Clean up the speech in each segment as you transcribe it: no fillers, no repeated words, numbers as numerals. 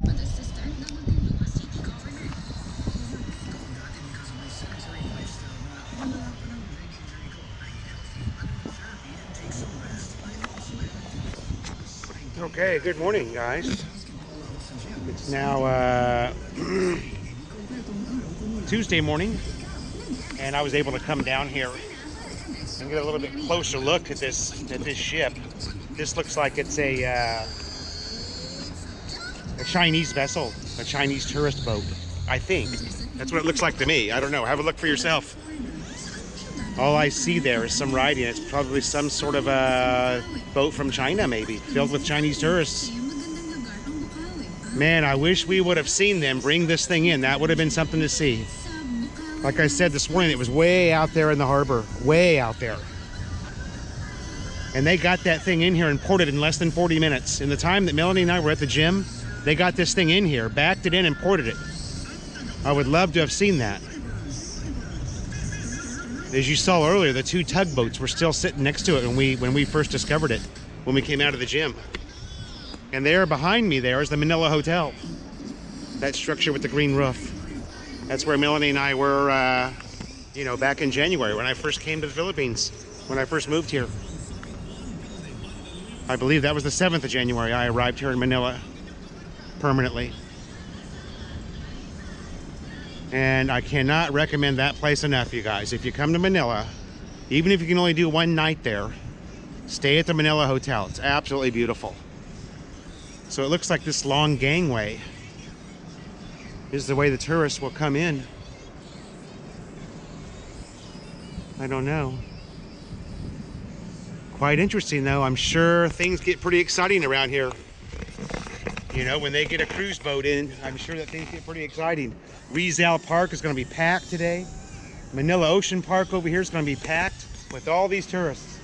Okay, good morning, guys. It's now Tuesday morning, and I was able to come down here and get a little bit closer look at this ship. This looks like it's a Chinese vessel, a Chinese tourist boat. I think that's what it looks like to me. I don't know. Have a look for yourself. All I see there is some writing. It's probably some sort of a boat from China, maybe, filled with Chinese tourists. Man, I wish we would have seen them bring this thing in. That would have been something to see. Like I said this morning, it was way out there in the harbor, way out there. And they got that thing in here and ported in less than 40 minutes. In the time that Melanie and I were at the gym, they got this thing in here, backed it in, and ported it. I would love to have seen that. As you saw earlier, the two tugboats were still sitting next to it when we first discovered it, when we came out of the gym. And there behind me there is the Manila Hotel. That structure with the green roof. That's where Melanie and I were, back in January when I first came to the Philippines, when I first moved here. I believe that was the 7th of January I arrived here in Manila permanently. And I cannot recommend that place enough, you guys. If you come to Manila, even if you can only do one night there, stay at the Manila Hotel. It's absolutely beautiful. So it looks like this long gangway is the way the tourists will come in. I don't know. Quite interesting, though. I'm sure things get pretty exciting around here. You know, when they get a cruise boat in, I'm sure that things get pretty exciting. Rizal Park is going to be packed today. Manila Ocean Park over here is going to be packed with all these tourists.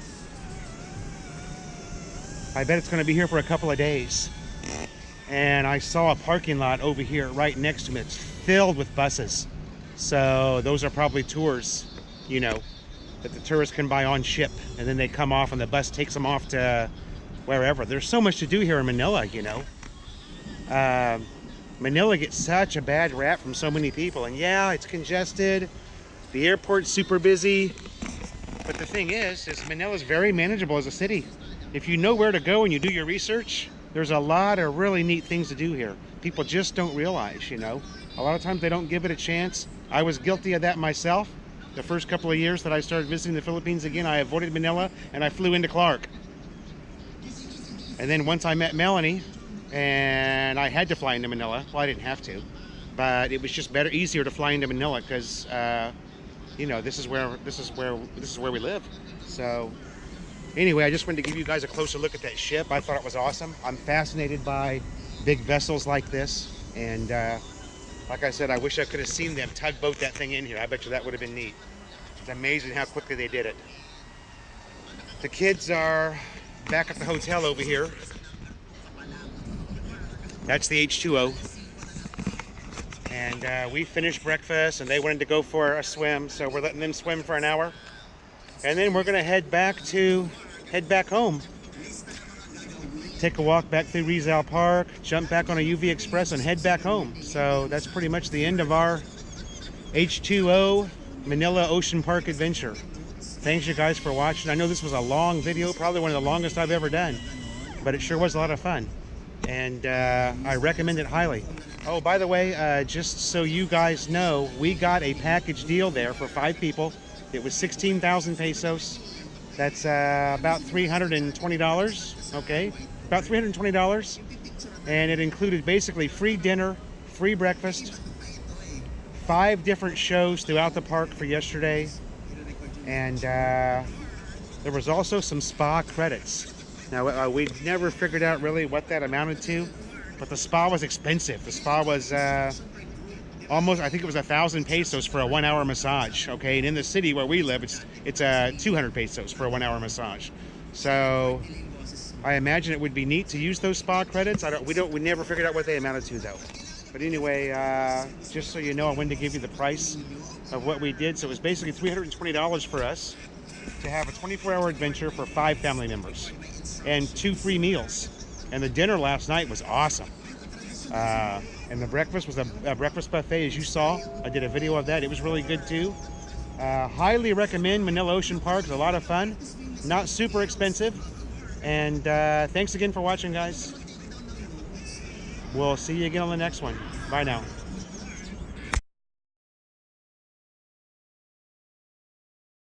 I bet it's going to be here for a couple of days. And I saw a parking lot over here right next to me. It's filled with buses. So those are probably tours, that the tourists can buy on ship. And then they come off and the bus takes them off to wherever. There's so much to do here in Manila, Manila gets such a bad rap from so many people, and yeah, it's congested, the airport's super busy, but the thing is Manila's very manageable as a city. If you know where to go and you do your research, there's a lot of really neat things to do here. People just don't realize, a lot of times they don't give it a chance. I was guilty of that myself. The first couple of years that I started visiting the Philippines again, I avoided Manila and I flew into Clark. And then once I met Melanie, and I had to fly into Manila. Well, I didn't have to, but it was just easier to fly into Manila because, this is where we live. So, anyway, I just wanted to give you guys a closer look at that ship. I thought it was awesome. I'm fascinated by big vessels like this, and like I said, I wish I could have seen them tugboat that thing in here. I bet you that would have been neat. It's amazing how quickly they did it. The kids are back at the hotel over here. That's the H2O. And we finished breakfast and they wanted to go for a swim, so we're letting them swim for an hour. And then we're gonna head back home. Take a walk back through Rizal Park, jump back on a UV Express and head back home. So that's pretty much the end of our H2O Manila Ocean Park adventure. Thanks you guys for watching. I know this was a long video, probably one of the longest I've ever done, but it sure was a lot of fun. And I recommend it highly. Oh, by the way, just so you guys know, we got a package deal there for 5 people. It was 16,000 pesos. That's about $320, okay? About $320. And it included basically free dinner, free breakfast, 5 different shows throughout the park for yesterday. And there was also some spa credits. Now, we never figured out really what that amounted to, but the spa was expensive. The spa was almost, I think it was 1,000 pesos for a 1-hour massage, okay? And in the city where we live, it's 200 pesos for a 1-hour massage. So I imagine it would be neat to use those spa credits. We never figured out what they amounted to, though. But anyway, just so you know, I wanted to give you the price of what we did. So it was basically $320 for us to have a 24-hour adventure for 5 family members and 2 free meals. And the dinner last night was awesome. And the breakfast was a breakfast buffet, as you saw. I did a video of that. It was really good too. Highly recommend Manila Ocean Park. It's a lot of fun, not super expensive. And thanks again for watching, guys. We'll see you again on the next one. Bye now.